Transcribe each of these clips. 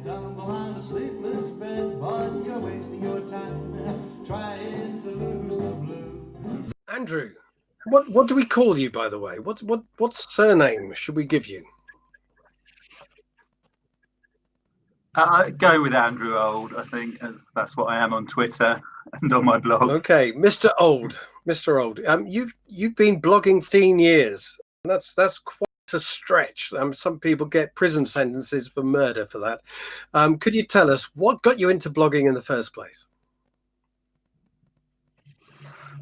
down behind a sleepless bed, but you're wasting your time trying to lose the blues. Andrew, what do we call you, by the way? What surname should we give you? Go with Andrew Old, I think, as that's what I am on Twitter and on my blog. Okay, Mr. Old. Mr. Old. You've been blogging 15 years. That's quite a stretch. Some people get prison sentences for murder for that. Could you tell us what got you into blogging in the first place?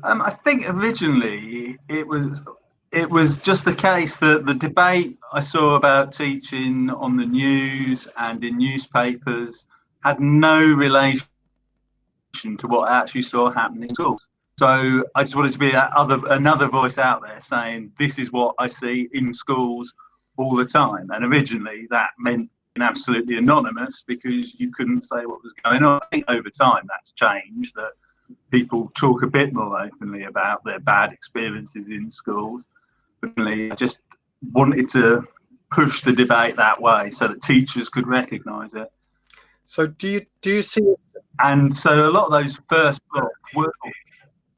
I think originally it was just the case that the debate I saw about teaching on the news and in newspapers had no relation to what I actually saw happening in schools. So I just wanted to be another voice out there saying this is what I see in schools all the time. And originally that meant being absolutely anonymous because you couldn't say what was going on. I think over time that's changed, that people talk a bit more openly about their bad experiences in schools. But I just wanted to push the debate that way so that teachers could recognise it. So do you see? And so a lot of those first blogs were.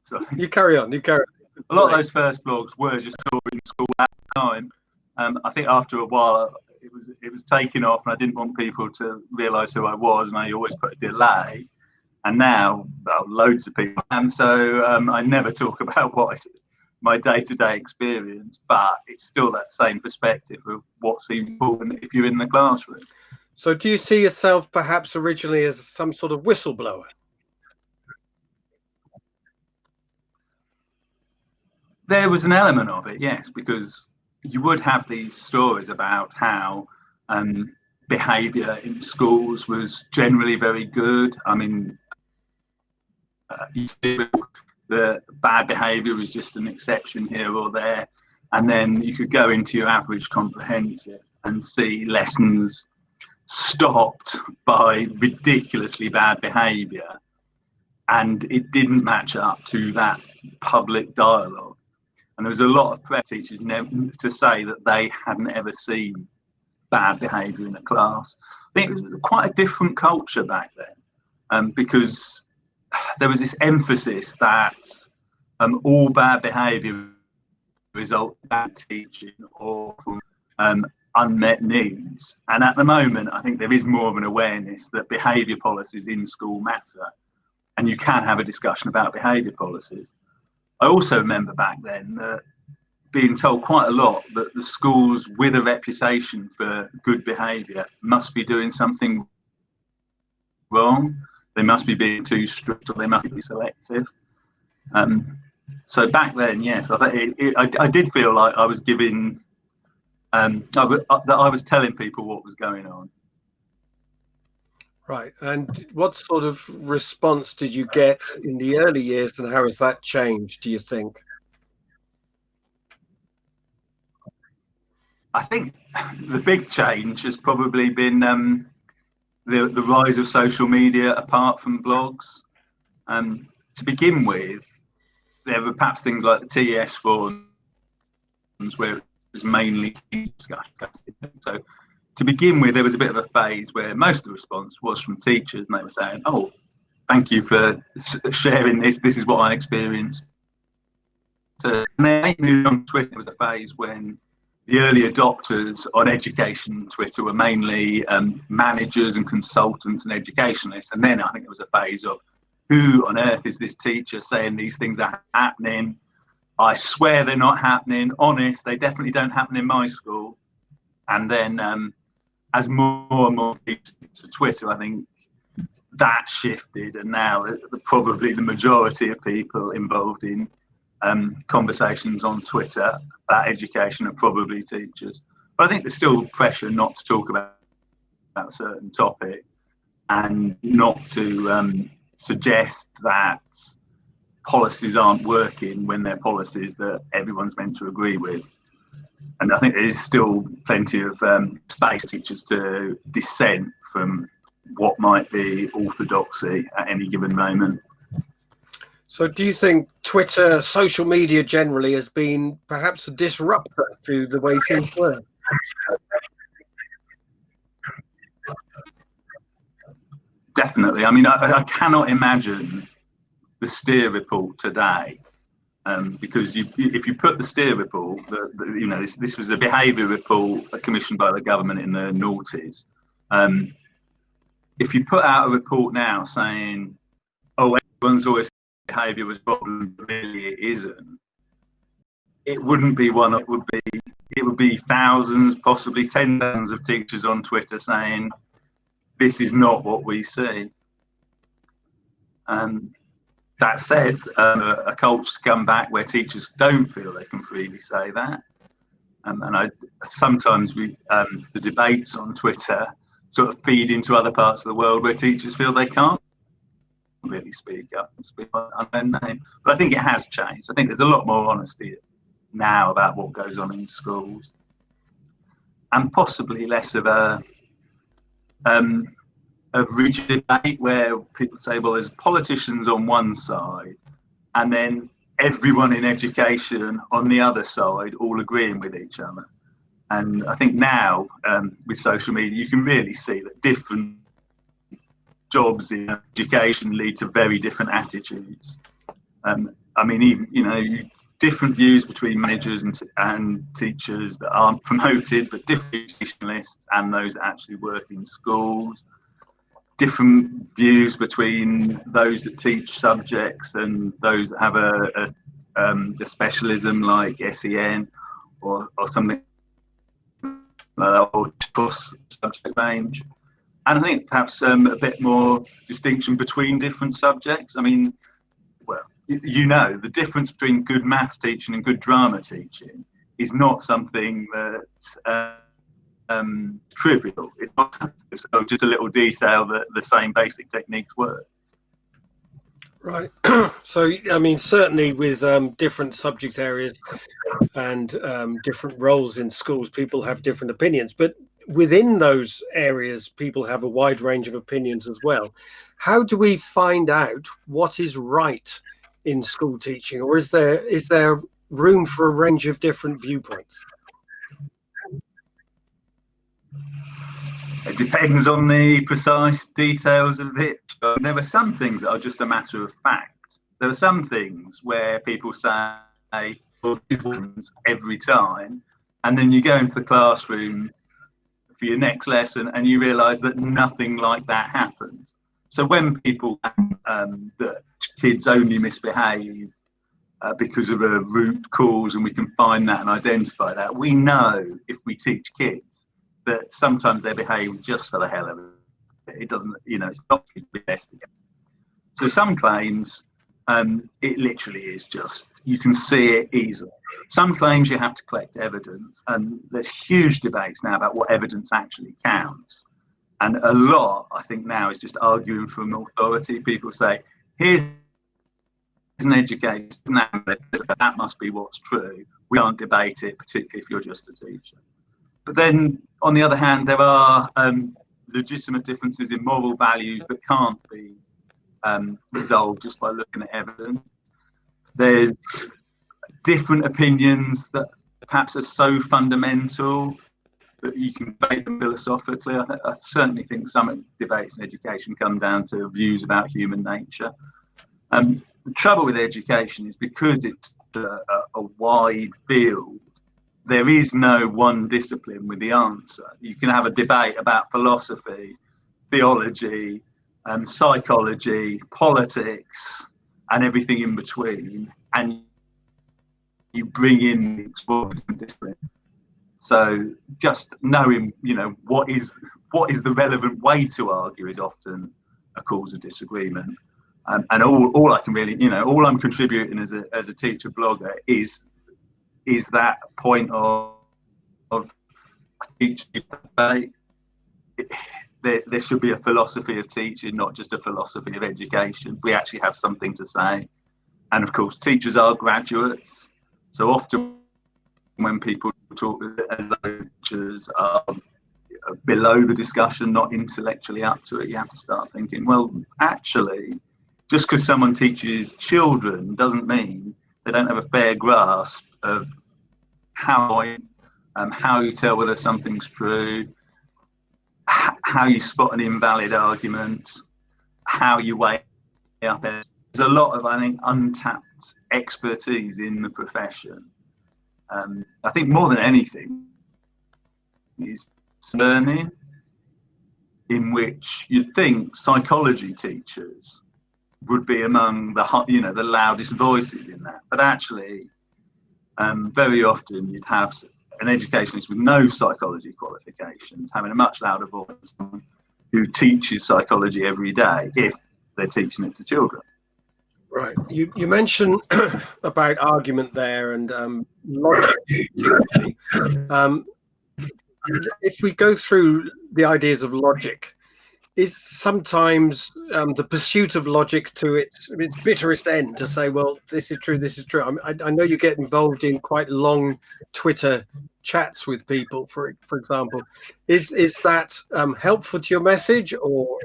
Sorry. You carry on. A lot of those first blogs were just in school at the time. I think after a while it was taking off, and I didn't want people to realise who I was, and I always put a delay. And now, well, loads of people, and so I never talk about my day-to-day experience, but it's still that same perspective of what seems important if you're in the classroom. So do you see yourself perhaps originally as some sort of whistleblower? There was an element of it, yes, because you would have these stories about how behaviour in schools was generally very good. I mean, the bad behaviour was just an exception here or there. And then you could go into your average comprehensive and see lessons stopped by ridiculously bad behaviour. And it didn't match up to that public dialogue. And there was a lot of prep teachers to say that they hadn't ever seen bad behaviour in a class. I think it was quite a different culture back then, because there was this emphasis that all bad behaviour resulted in bad teaching or from unmet needs. And at the moment, I think there is more of an awareness that behaviour policies in school matter, and you can have a discussion about behaviour policies. I also remember back then being told quite a lot that the schools with a reputation for good behaviour must be doing something wrong. They must be being too strict, or they must be selective. So back then, yes, I did feel like I was giving, that I was telling people what was going on. Right. And what sort of response did you get in the early years, and how has that changed, do you think? I think the big change has probably been the rise of social media apart from blogs. To begin with, there were perhaps things like the TES forums where it was mainly discussion. So to begin with, there was a bit of a phase where most of the response was from teachers, and they were saying, "Oh, thank you for sharing this. This is what I experienced." And then moved on to Twitter. There was a phase when the early adopters on education Twitter were mainly managers and consultants and educationalists. And then I think it was a phase of, who on earth is this teacher saying these things are happening? I swear they're not happening. Honest, they definitely don't happen in my school. And then as more and more people to Twitter, I think that shifted, and now probably the majority of people involved in conversations on Twitter about education are probably teachers. But I think there's still pressure not to talk about certain topics and not to suggest that policies aren't working when they're policies that everyone's meant to agree with. And I think there is still plenty of space for teachers to dissent from what might be orthodoxy at any given moment. So do you think Twitter, social media generally, has been perhaps a disruptor to the way things work? definitely. I mean, I cannot imagine the Steer report today, because if you put the Steer report, this was a behaviour report commissioned by the government in the noughties. If you put out a report now saying, "Oh, everyone's always behaviour was a problem," but really it isn't, it wouldn't be one. It would be thousands, possibly 10,000 of teachers on Twitter saying, "This is not what we see." That said, a culture's come back where teachers don't feel they can freely say that, and sometimes the debates on Twitter sort of feed into other parts of the world where teachers feel they can't really speak up and speak on their name. But I think it has changed. I think there's a lot more honesty now about what goes on in schools, and possibly less of a rigid debate where people say, well, there's politicians on one side and then everyone in education on the other side all agreeing with each other. And I think now with social media, you can really see that different jobs in education lead to very different attitudes. I mean, even, different views between managers and teachers that aren't promoted, but different educationalists and those that actually work in schools. Different views between those that teach subjects and those that have a specialism like SEN or something like that, or cross subject range. And I think perhaps a bit more distinction between different subjects. I mean, well, the difference between good maths teaching and good drama teaching is not something that's trivial. It's not just a little detail that the same basic techniques work. Right. So, I mean, certainly with different subject areas and different roles in schools, people have different opinions. But within those areas, people have a wide range of opinions as well. How do we find out what is right in school teaching, or is there room for a range of different viewpoints? It depends on the precise details of it. There are some things that are just a matter of fact. There are some things where people say, well, these ones every time, and then you go into the classroom for your next lesson and you realise that nothing like that happens. So when people that kids only misbehave because of a root cause, and we can find that and identify that, we know if we teach kids that sometimes they behave just for the hell of it. It doesn't, it's not to be investigated. So some claims, it literally is just, you can see it easily. Some claims you have to collect evidence, and there's huge debates now about what evidence actually counts. And a lot, I think now, is just arguing from authority. People say, here's an education, that must be what's true. We can't debate it, particularly if you're just a teacher. But then, on the other hand, there are legitimate differences in moral values that can't be resolved just by looking at evidence. There's different opinions that perhaps are so fundamental that you can debate them philosophically. I certainly think some debates in education come down to views about human nature. The trouble with education is because it's a wide field, there is no one discipline with the answer. You can have a debate about philosophy, theology, psychology, politics, and everything in between, and you bring in different disciplines. So just knowing, what is the relevant way to argue is often a cause of disagreement. And all I can really, all I'm contributing as a teacher blogger is that point of teaching debate. There should be a philosophy of teaching, not just a philosophy of education. We actually have something to say. And of course, teachers are graduates. So often when people talk as though teachers are below the discussion, not intellectually up to it, you have to start thinking, well, actually, just because someone teaches children doesn't mean they don't have a fair grasp of how you tell whether something's true, how you spot an invalid argument, how you weigh up. There's a lot of, I think, untapped expertise in the profession. I think more than anything is learning, in which you'd think psychology teachers would be among the loudest voices in that, but actually very often you'd have an educationalist with no psychology qualifications having a much louder voice than someone who teaches psychology every day if they're teaching it to children. Right. You mentioned about argument there and logic. If we go through the ideas of logic, is sometimes the pursuit of logic to its bitterest end to say, well, this is true, this is true. I know you get involved in quite long Twitter chats with people, for example. Is that helpful to your message, or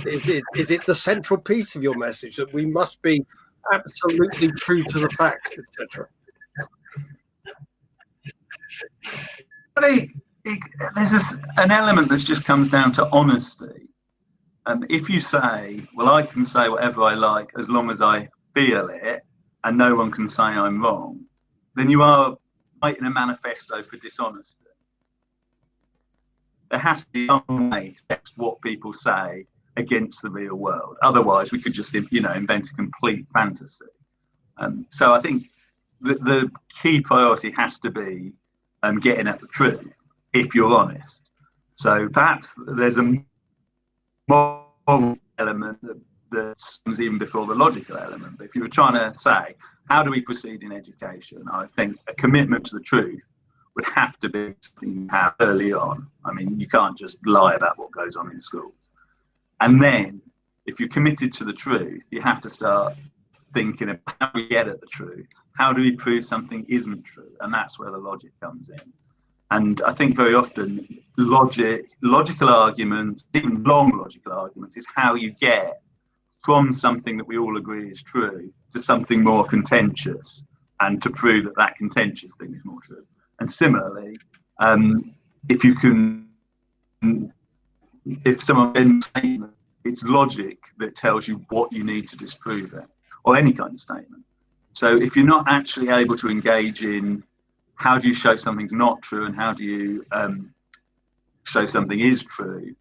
is it the central piece of your message that we must be absolutely true to the facts, etc.? There's an element that just comes down to honesty. If you say, well, I can say whatever I like as long as I feel it, and no one can say I'm wrong, then you are writing a manifesto for dishonesty. There has to be some way to test what people say against the real world. Otherwise, we could just, invent a complete fantasy. So I think the key priority has to be getting at the truth, if you're honest. So perhaps there's a moral element that comes even before the logical element. But if you were trying to say, how do we proceed in education? I think a commitment to the truth would have to be something you have early on. I mean, you can't just lie about what goes on in schools. And then, if you're committed to the truth, you have to start thinking of how we get at the truth. How do we prove something isn't true? And that's where the logic comes in. And I think very often logical arguments, even long logical arguments, is how you get from something that we all agree is true to something more contentious, and to prove that that contentious thing is more true. And similarly, if someone statement, it's logic that tells you what you need to disprove it, or any kind of statement. So if you're not actually able to engage in how do you show something's not true and how do you show something is true,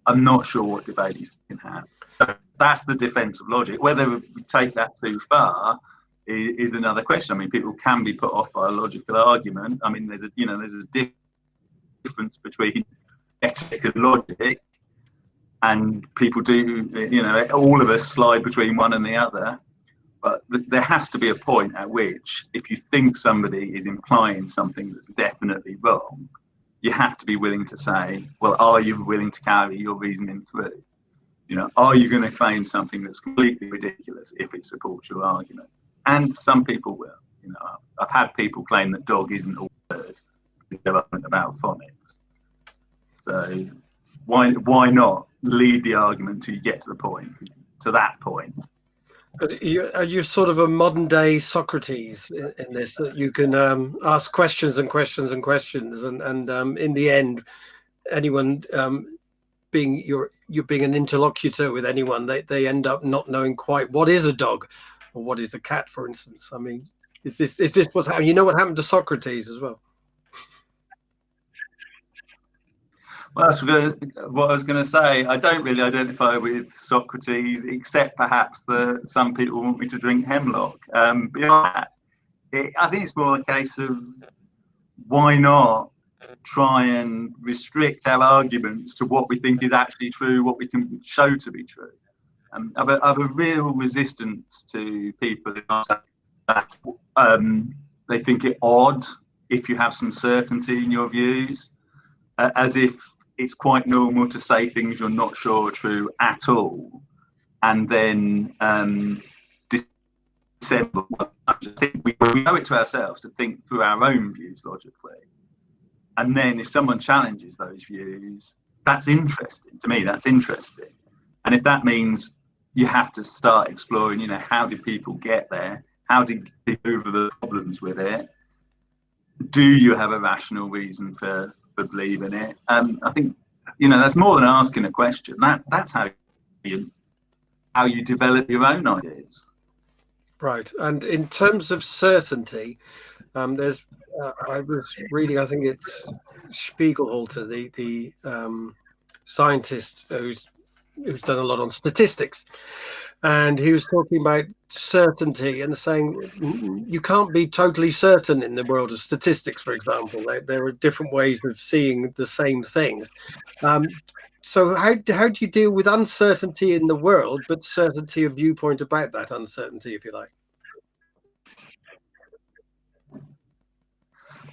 I'm not sure what debate you can have. So that's the defense of logic. Whether we take that too far is another question. I mean, people can be put off by a logical argument. I mean, there's a difference between ethic and logic, and people do, all of us slide between one and the other. But there has to be a point at which, if you think somebody is implying something that's definitely wrong, you have to be willing to say, well, are you willing to carry your reasoning through? Are you going to claim something that's completely ridiculous if it supports your argument? And some people will. I've had people claim that dog isn't a word about phonics. So why not lead the argument till you get to that point? Are you sort of a modern day Socrates in this, that you can ask questions and questions and questions, and in the end, anyone you're being an interlocutor with anyone, they end up not knowing quite what is a dog or what is a cat, for instance. I mean, is this what's happening? You know what happened to Socrates as well? Well, that's what I was going to say. I don't really identify with Socrates, except perhaps that some people want me to drink hemlock. Beyond that, I think it's more a case of why not try and restrict our arguments to what we think is actually true, what we can show to be true. I've a real resistance to people that they think it odd if you have some certainty in your views, as if it's quite normal to say things you're not sure are true at all, and then dissemble. I think we owe it to ourselves to think through our own views logically, and then if someone challenges those views, that's interesting to me. That's interesting, and if that means you have to start exploring, how did people get there? How did they over the problems with it? Do you have a rational reason for believing it? I think that's more than asking a question. That's how you how you develop your own ideas. Right. And in terms of certainty, there's I was reading, I think it's Spiegelhalter, the scientist who's done a lot on statistics, and he was talking about certainty and saying you can't be totally certain in the world of statistics, for example. There are different ways of seeing the same things. So how do you deal with uncertainty in the world, but certainty of viewpoint about that uncertainty, if you like?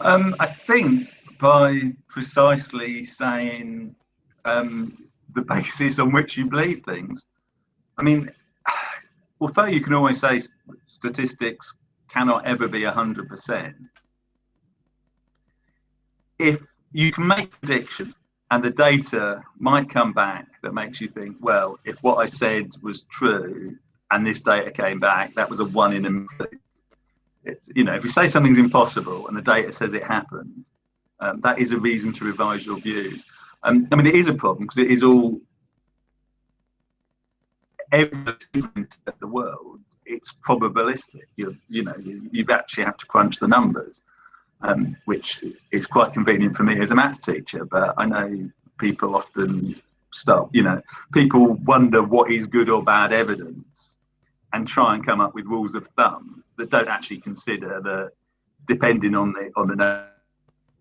I think by precisely saying the basis on which you believe things. I mean, although you can always say statistics cannot ever be 100%, if you can make predictions and the data might come back that makes you think, well, if what I said was true and this data came back, that was a 1 in a million. It's, you know, if you say something's impossible and the data says it happened, that is a reason to revise your views. I mean, it is a problem because it is all everything in the world. It's probabilistic. You actually have to crunch the numbers, which is quite convenient for me as a maths teacher. But I know people often stop. People wonder what is good or bad evidence, and try and come up with rules of thumb that don't actually consider that, depending on the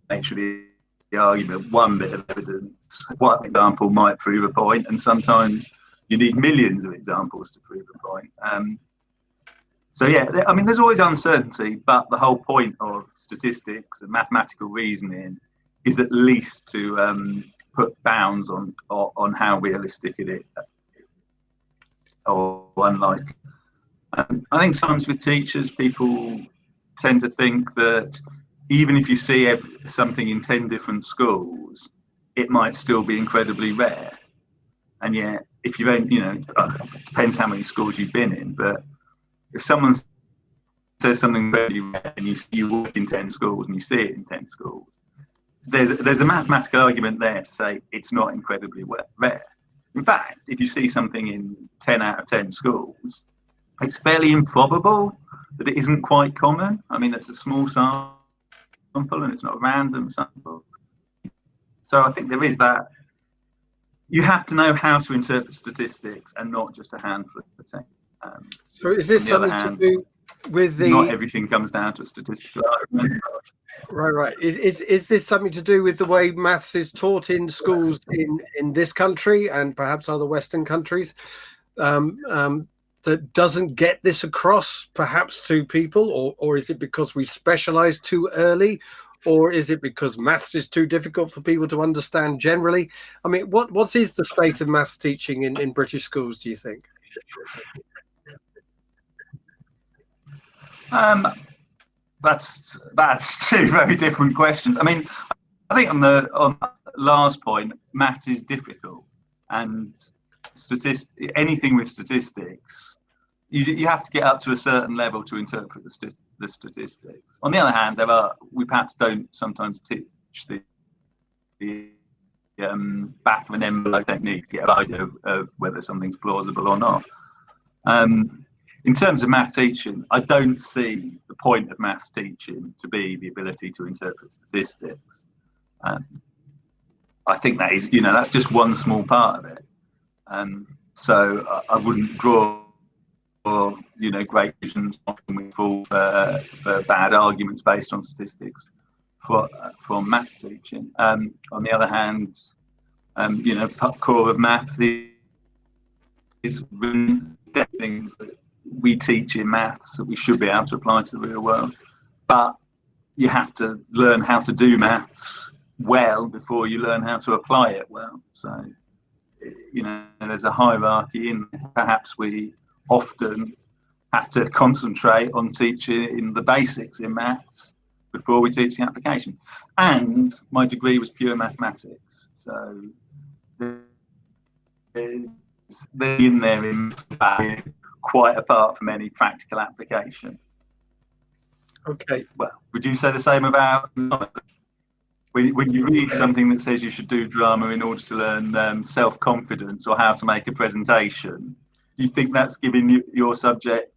nature of the argument, one bit of evidence, one example might prove a point, and sometimes you need millions of examples to prove a point. So yeah, I mean, there's always uncertainty, but the whole point of statistics and mathematical reasoning is at least to put bounds on how realistic it is, or unlike. I think sometimes with teachers, people tend to think that even if you see something in 10 different schools, it might still be incredibly rare. And yet, if you don't, it depends how many schools you've been in, but if someone says something very rare and you work in 10 schools and you see it in 10 schools, there's a mathematical argument there to say it's not incredibly rare. In fact, if you see something in 10 out of 10 schools, it's fairly improbable that it isn't quite common. I mean, it's a small sample and it's not a random sample. So I think there is that. You have to know how to interpret statistics and not just a handful of things. So is this something to do with the... Not everything comes down to a statistical argument. Right. Is this something to do with the way maths is taught in schools in this country and perhaps other Western countries? That doesn't get this across perhaps to people, or is it because we specialize too early, or is it because maths is too difficult for people to understand generally? I mean, what is the state of maths teaching in British schools, do you think? That's two very different questions. I mean, I think on the last point, maths is difficult, and anything with statistics, you have to get up to a certain level to interpret the statistics. On the other hand, we perhaps don't sometimes teach the back of an envelope technique to get an idea of whether something's plausible or not. In terms of maths teaching, I don't see the point of maths teaching to be the ability to interpret statistics. I think that is, that's just one small part of it. So I wouldn't draw, great visions. Often we fall for bad arguments based on statistics from maths teaching. On the other hand, core of maths is things that we teach in maths that we should be able to apply to the real world. But you have to learn how to do maths well before you learn how to apply it well. So, there's a hierarchy in. Perhaps we often have to concentrate on teaching the basics in maths before we teach the application. And my degree was pure mathematics, so there's in there in quite apart from any practical application. Okay. Well, would you say the same about when you read something that says you should do drama in order to learn self-confidence or how to make a presentation? do you think that's giving you your subject,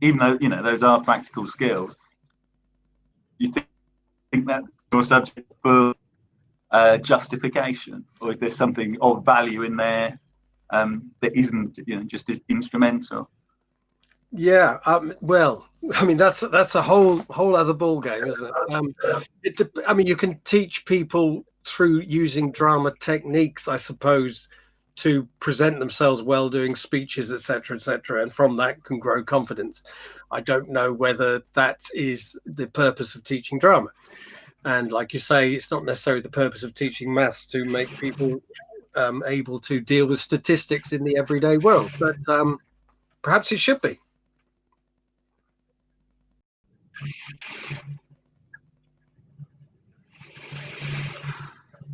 even though those are practical skills, you think that your subject for justification, or is there something of value in there that isn't just as instrumental? Yeah, well, I mean that's a whole other ball game, isn't it? I mean, you can teach people through using drama techniques, I suppose, to present themselves well, doing speeches, etc., and from that can grow confidence. I don't know whether that is the purpose of teaching drama. And like you say, it's not necessarily the purpose of teaching maths to make people able to deal with statistics in the everyday world, but perhaps it should be.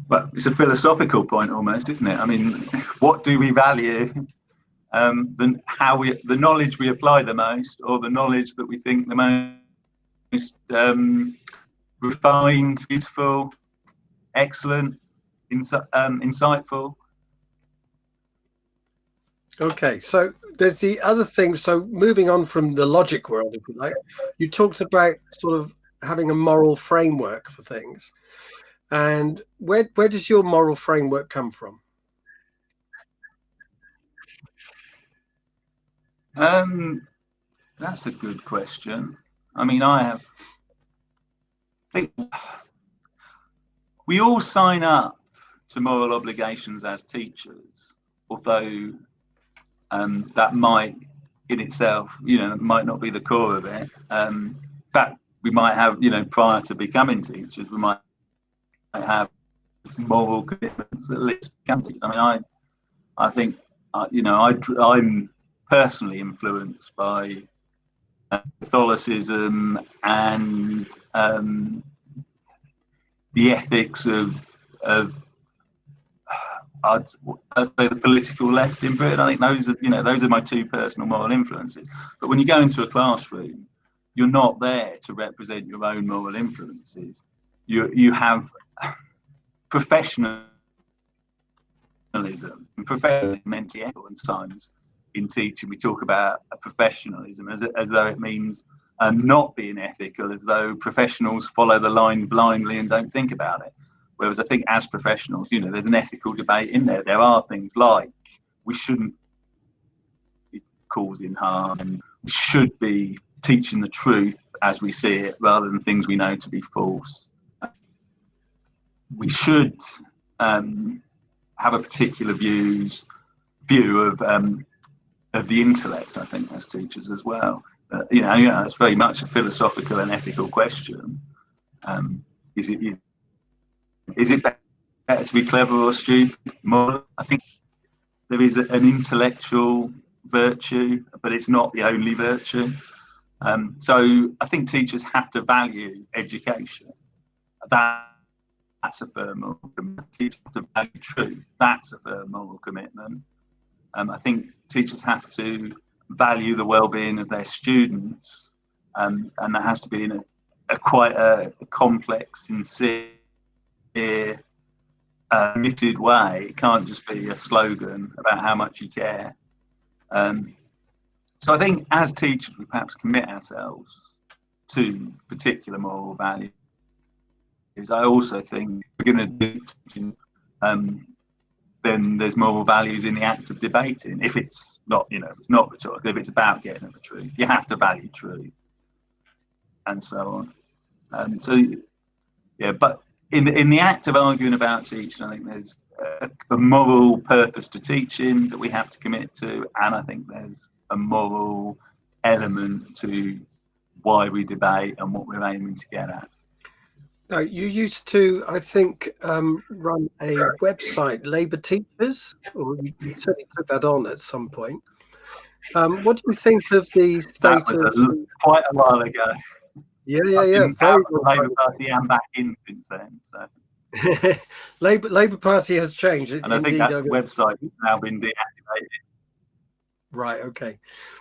But it's a philosophical point almost, isn't it? I mean, what do we value? The knowledge we apply the most, or the knowledge that we think the most refined, beautiful, excellent, insightful? Okay, so there's the other thing. So moving on from the logic world, if you like, you talked about sort of having a moral framework for things. And where does your moral framework come from? That's a good question. I mean, think we all sign up to moral obligations as teachers, although that might in itself, might not be the core of it. In fact, we might have, prior to becoming teachers, we might have moral commitments that lead to become teachers. I mean, I think, I'm personally influenced by Catholicism and the ethics of I'd say the political left in Britain. I think those are my two personal moral influences. But when you go into a classroom, you're not there to represent your own moral influences. You have professionalism, and professionalism meant and signs in teaching. We talk about a professionalism as though it means not being ethical, as though professionals follow the line blindly and don't think about it. Whereas I think as professionals, there's an ethical debate in there. There are things like we shouldn't be causing harm, and we should be teaching the truth as we see it rather than things we know to be false. We should have a particular view of the intellect, I think, as teachers as well. It's very much a philosophical and ethical question. Is it better to be clever or stupid? I think there is an intellectual virtue, but it's not the only virtue. So I think teachers have to value education. That's a firm moral commitment. Teachers have to value truth. That's a firm moral commitment. I think teachers have to value the well-being of their students, and that has to be in quite a complex, sincere, committed way. It can't just be a slogan about how much you care. So I think as teachers, we perhaps commit ourselves to particular moral values. I also think we're going to do teaching, then there's moral values in the act of debating. If it's not, it's not rhetorical, if it's about getting at the truth, you have to value truth, and so on. But in the act of arguing about teaching, I think there's a moral purpose to teaching that we have to commit to, and I think there's a moral element to why we debate and what we're aiming to get at. Now, you used to, I think, run a website, Labour Teachers, or you certainly took that on at some point. What do you think of the state of... quite a while ago. Yeah. Very well. Labour Party and back in since then. So Labour Party has changed. And I think that website has now been deactivated. Right, okay.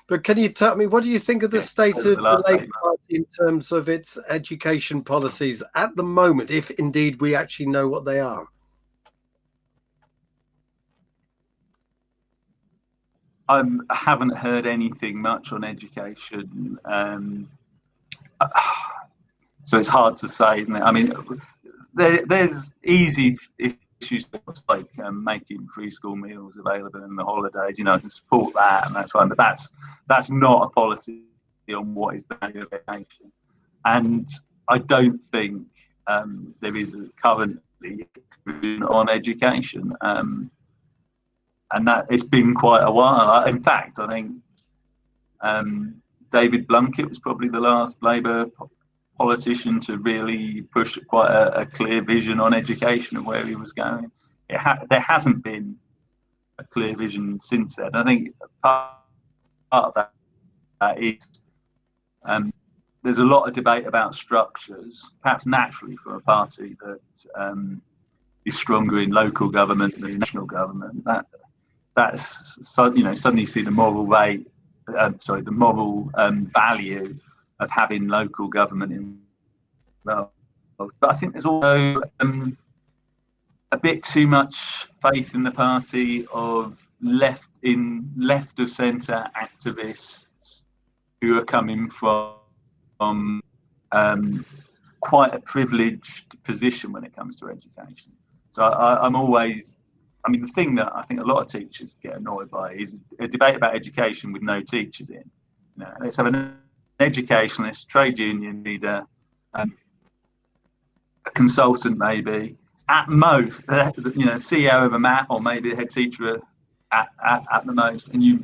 But can you tell me, what do you think of the state of the Labour Party in terms of its education policies at the moment, if indeed we actually know what they are? I haven't heard anything much on education, so it's hard to say, isn't it? I mean, there's easy issues like making free school meals available in the holidays. I can support that, and that's fine. But that's not a policy on what is the value of education. And I don't think there is currently on education, and that it's been quite a while. In fact, I think David Blunkett was probably the last Labour politician to really push quite a clear vision on education and where he was going. There hasn't been a clear vision since then. I think part of that is there's a lot of debate about structures, perhaps naturally for a party that is stronger in local government than national government. That's suddenly you see the moral rate, the moral value of having local government involved. But I think there's also a bit too much faith in the party of left of centre activists who are coming from quite a privileged position when it comes to education. So I'm always, the thing that I think a lot of teachers get annoyed by is a debate about education with no teachers in. Let's have an educationalist, trade union leader, a consultant maybe, at most, CEO of a MAT, or maybe a head teacher at the most, and you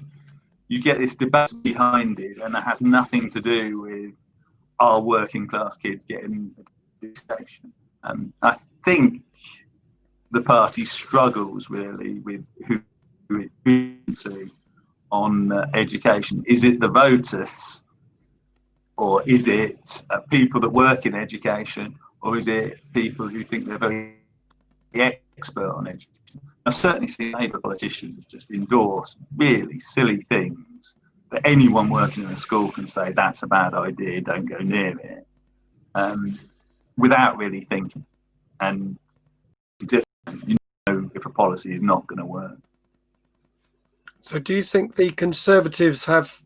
get this debate behind it, and that has nothing to do with our working class kids getting education. I think the party struggles really with who it see on education. Is it the voters, or is it people that work in education, or is it people who think they're very expert on education? I've certainly seen Labour politicians just endorse really silly things that anyone working in a school can say that's a bad idea, don't go near it, without really thinking. And you know if a policy is not going to work. So do you think the Conservatives have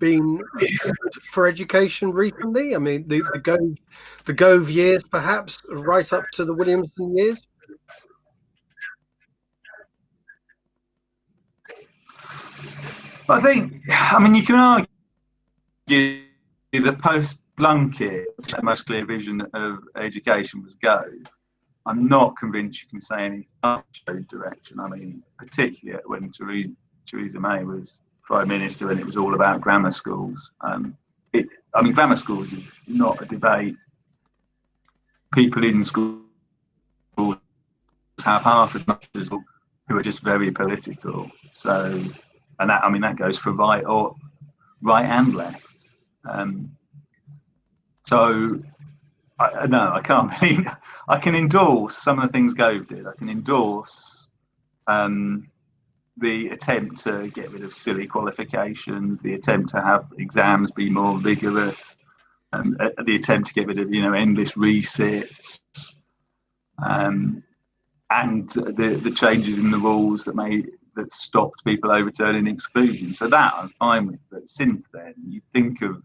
been for education recently? I mean, the Gove years, perhaps, right up to the Williamson years? I think, you can argue that post-Blunkett, the most clear vision of education was Gove. I'm not convinced you can say any other direction. Particularly when Theresa May was Prime Minister and it was all about grammar schools. Grammar schools is not a debate. People in schools have half as much as who are just very political. So, and that goes for right and left. I can't really. I can endorse some of the things Gove did. I can endorse the attempt to get rid of silly qualifications, the attempt to have exams be more vigorous, the attempt to get rid of endless resits, and the changes in the rules that stopped people overturning exclusion. So that I'm fine with. But since then, you think of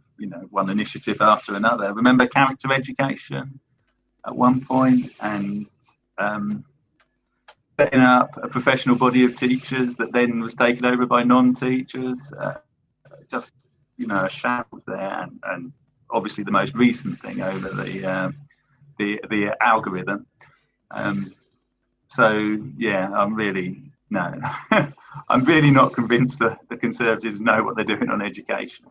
one initiative after another. Remember character education at one point, and setting up a professional body of teachers that then was taken over by non-teachers. Just a shambles there, and obviously the most recent thing over the algorithm. So yeah, I'm really not convinced that the Conservatives know what they're doing on education.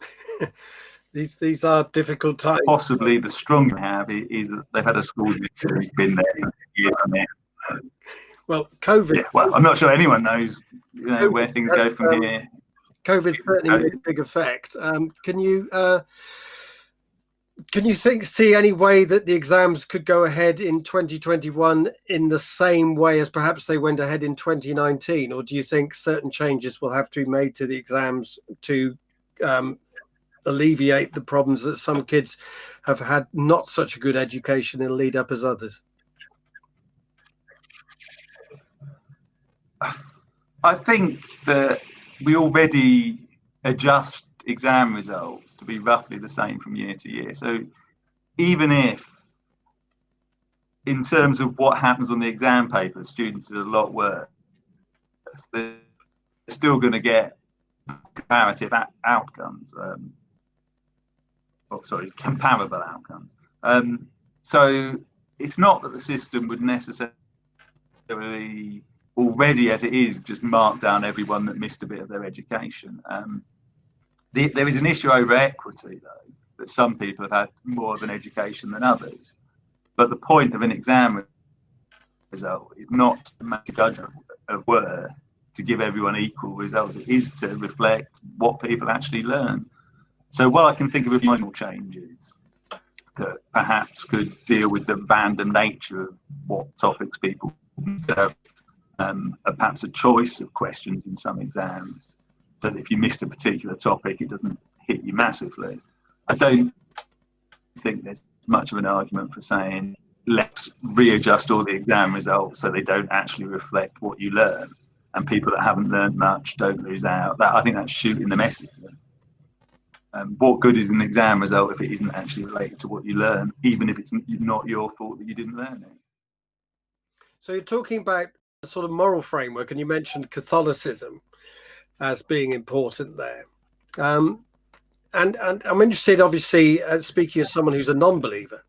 These are difficult times. Possibly the strong they have is that they've had a school minister who's been there for years and years. Well, COVID. Yeah, well, I'm not sure anyone knows where things go from here. COVID certainly made a big effect. Can you see any way that the exams could go ahead in 2021 in the same way as perhaps they went ahead in 2019, or do you think certain changes will have to be made to the exams to alleviate the problems that some kids have had not such a good education in the lead up as others? I think that we already adjust exam results to be roughly the same from year to year. So even if, in terms of what happens on the exam paper, students are a lot worse, they're still going to get comparative outcomes. Comparable outcomes. So it's not that the system would necessarily already, as it is, just mark down everyone that missed a bit of their education. There is an issue over equity, though, that some people have had more of an education than others. But the point of an exam result is not to make a judgment of worth to give everyone equal results. It is to reflect what people actually learn. So while I can think of a few minor changes that perhaps could deal with the random nature of what topics people have, perhaps a choice of questions in some exams, so that if you missed a particular topic, it doesn't hit you massively. I don't think there's much of an argument for saying, let's readjust all the exam results so they don't actually reflect what you learn, and people that haven't learned much don't lose out. I think that's shooting the messenger. What good is an exam result if it isn't actually related to what you learn, even if it's not your fault that you didn't learn it? So you're talking about a sort of moral framework, and you mentioned Catholicism as being important there. And I'm interested, obviously, speaking as someone who's a non-believer,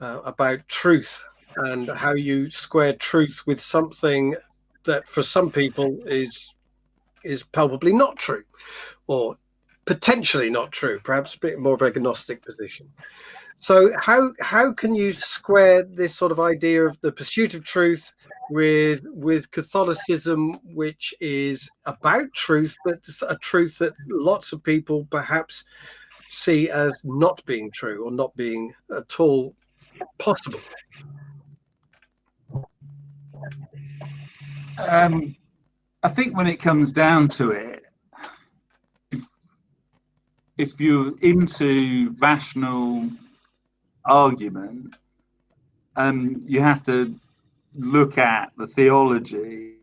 about truth and how you square truth with something that for some people is palpably not true, or potentially not true, perhaps a bit more of an agnostic position. So how can you square this sort of idea of the pursuit of truth with Catholicism, which is about truth, but a truth that lots of people perhaps see as not being true or not being at all possible? I think when it comes down to it, if you're into rational argument, you have to look at the theology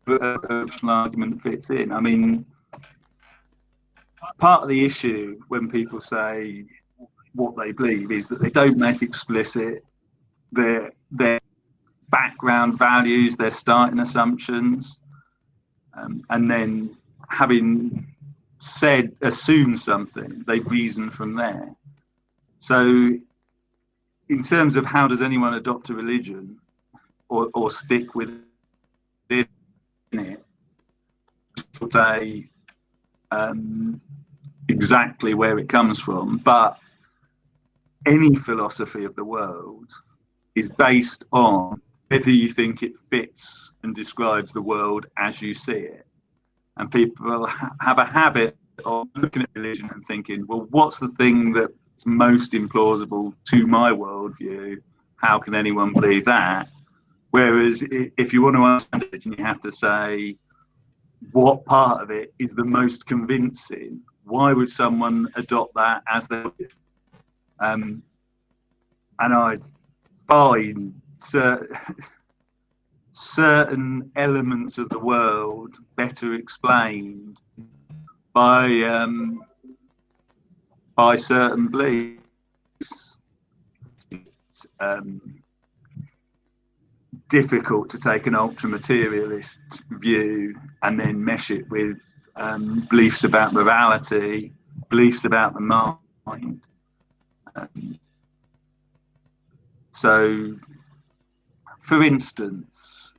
that a rational argument fits in. I mean, part of the issue when people say what they believe is that they don't make explicit their background values, their starting assumptions, and then having assumed something, they reason from there. So in terms of how does anyone adopt a religion or stick with it, say exactly where it comes from, but any philosophy of the world is based on whether you think it fits and describes the world as you see it. And people have a habit of looking at religion and thinking, well, what's the thing that's most implausible to my worldview? How can anyone believe that? Whereas if you want to understand it, you have to say, what part of it is the most convincing? Why would someone adopt that as their view? And I find certain elements of the world better explained by certain beliefs. It's difficult to take an ultra-materialist view and then mesh it with beliefs about morality, beliefs about the mind. So, for instance,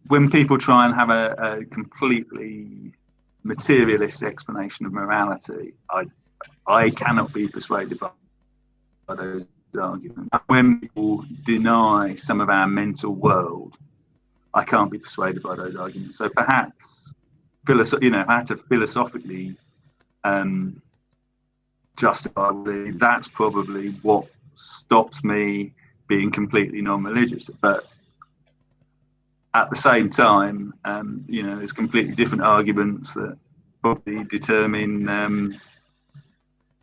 when people try and have a completely materialist explanation of morality, I cannot be persuaded by those arguments. When people deny some of our mental world, I can't be persuaded by those arguments. So perhaps, I had to philosophically justify that's probably what stops me being completely non-religious. But at the same time, there's completely different arguments that probably determine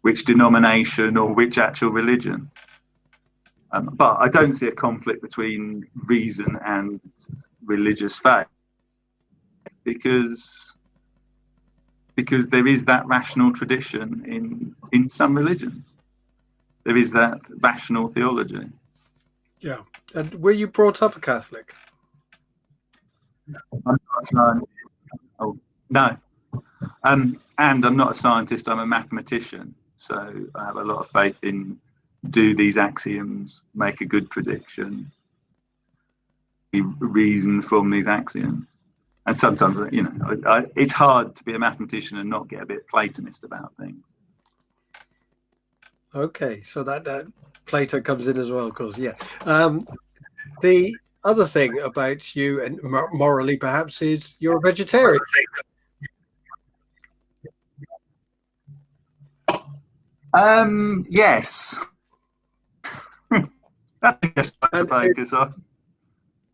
which denomination or which actual religion. But I don't see a conflict between reason and religious faith. because there is that rational tradition in some religions. There is that rational theology. Yeah. And were you brought up a Catholic? I'm not a scientist. Oh, no. And I'm not a scientist, I'm a mathematician. So I have a lot of faith in, do these axioms make a good prediction? Reason from these axioms. And sometimes, it's hard to be a mathematician and not get a bit Platonist about things. Okay, so that Plato comes in as well, of course. Yeah. The other thing about you, and morally perhaps, is you're a vegetarian. Yes. That's just to focus on.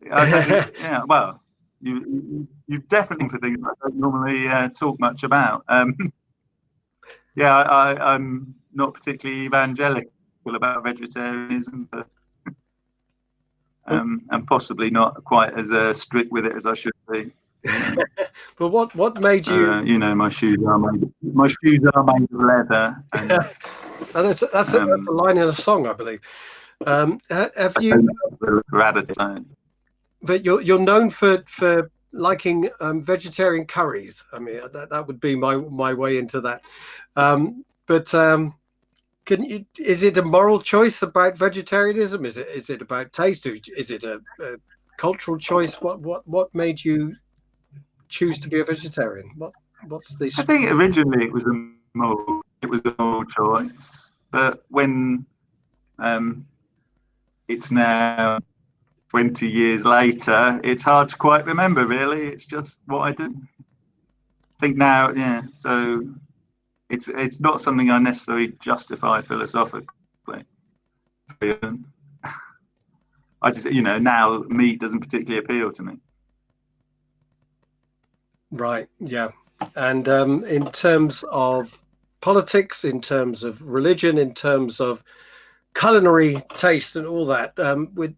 Yeah, well, you've definitely for things I don't normally talk much about. Yeah, I'm not particularly evangelical about vegetarianism, but and possibly not quite as strict with it as I should be. But what made you? My shoes are made of leather. And, that's a line in a song, I believe. Have you? But you're known for liking vegetarian curries. I mean, that would be my way into that. Can you? Is it a moral choice about vegetarianism? Is it about taste? Is it a cultural choice? What made you choose to be a vegetarian? What's the? I think originally it was a moral choice, but when it's now 20 years later, it's hard to quite remember. Really, it's just what I did. I think now, yeah. So it's not something I necessarily justify philosophically. I just, now meat doesn't particularly appeal to me. Right. Yeah. And in terms of politics, in terms of religion, in terms of culinary taste and all that,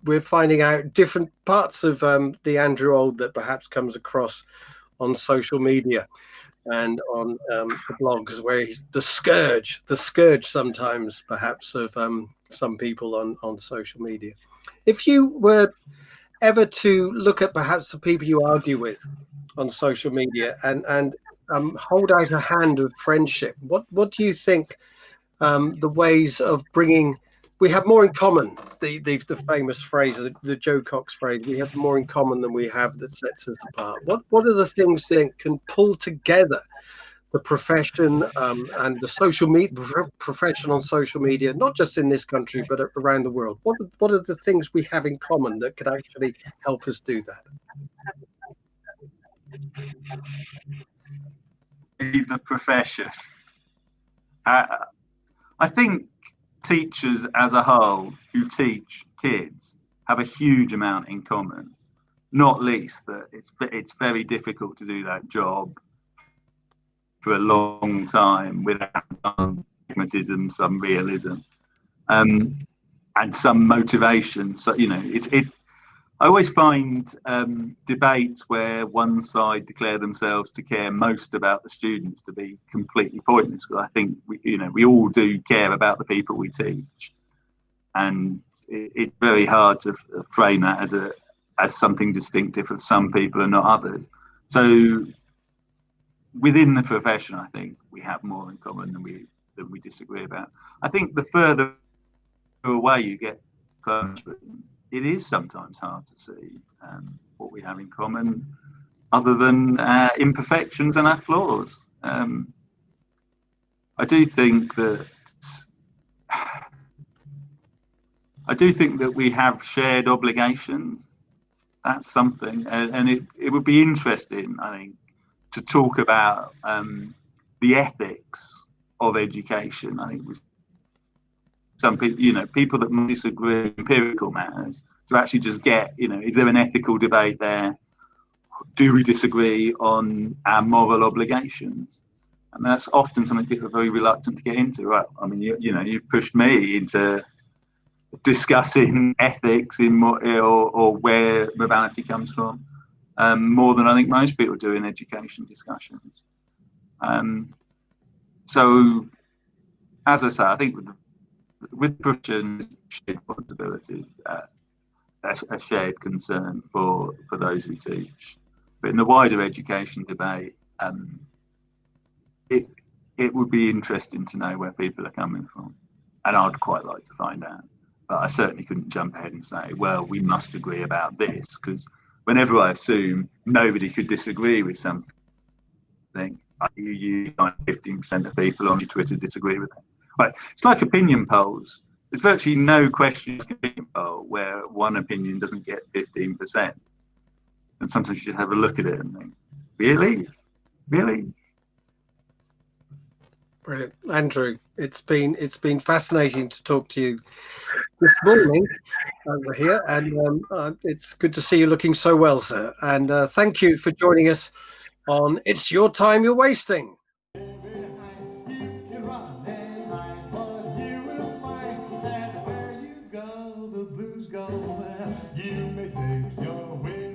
we're finding out different parts of the Andrew Old that perhaps comes across on social media and on the blogs, where he's the scourge sometimes perhaps of some people on social media. If you were ever to look at perhaps the people you argue with on social media and hold out a hand of friendship, what do you think the ways of bringing? We have more in common. The famous phrase, the Joe Cox phrase, we have more in common than we have that sets us apart. What are the things that can pull together the profession and the social media profession on social media, not just in this country but around the world? What are the things we have in common that could actually help us do that? The profession. I think teachers as a whole who teach kids have a huge amount in common, not least that it's very difficult to do that job for a long time without some pragmatism, some realism, and some motivation. So I always find debates where one side declare themselves to care most about the students to be completely pointless, because I think we all do care about the people we teach, and it's very hard to frame that as something distinctive of some people and not others. So within the profession, I think we have more in common than we disagree about. I think the further away you get, it is sometimes hard to see what we have in common, other than imperfections and our flaws. I do think that we have shared obligations. That's something, and it would be interesting, I think, to talk about the ethics of education. I think with some people, people that disagree in empirical matters, to actually just get, is there an ethical debate there? Do we disagree on our moral obligations? And that's often something people are very reluctant to get into. Right? I mean, you've pushed me into discussing ethics or where morality comes from. more than I think most people do in education discussions. So, as I say, I think with professions, shared responsibilities, a shared concern for those who teach. But in the wider education debate, it would be interesting to know where people are coming from, and I'd quite like to find out. But I certainly couldn't jump ahead and say, well, we must agree about this, because whenever I assume nobody could disagree with something, you 15% of people on your Twitter disagree with it. Right. It's like opinion polls. There's virtually no question in opinion poll where one opinion doesn't get 15%. And sometimes you just have a look at it and think, really? Really? Brilliant. Andrew, it's been fascinating to talk to you this morning over here, and it's good to see you looking so well, sir. And thank you for joining us on It's Your Time You're Wasting. You can run and hide, but you will find that where you go, the blues go. You may think you're winning.